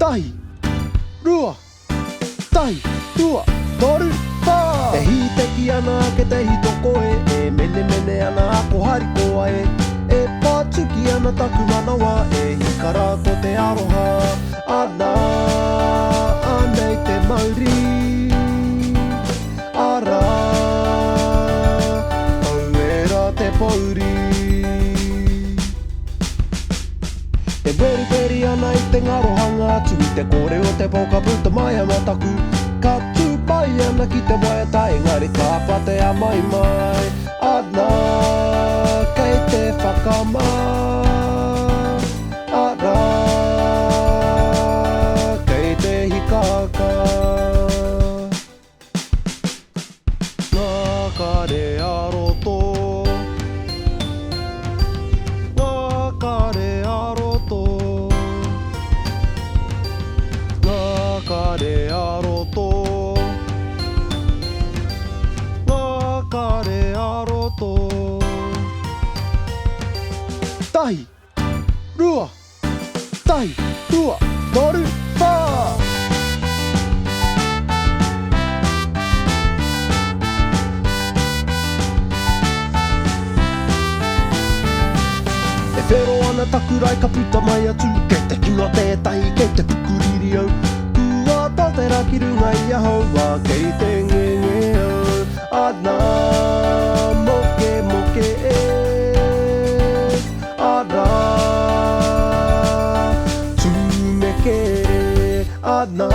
tahi, rua, tahi, rua, toru, pā. E hi teki ana ke te hito koe, e mene mene ana ako harikoa e pātuki ana taku manawa, e hikara ko te aroha, ana, anei te mauri, ara, auera te pauri. E weri ana i te ngarohanga atu i te kore o te pokaputa mai ama taku. Ka tūpai ana ki te waiata engari ka patea mai mai. Ana, kei te whakama. Ana, kei te hikaka. Ngā kare aroto. Ngā kare aroto. Ngā kare aroto. Ngā kare aroto. Tahi, rua, tahi, rua, toru, pā. E whero ana takurai ka puta mai atu, kei te kinga tētahi, kei te pukuriri au. Kua tatera ki runga i ahau, wā kei te ngenge au. Ana, moke moke e. Ana, tūmeke e. Ana,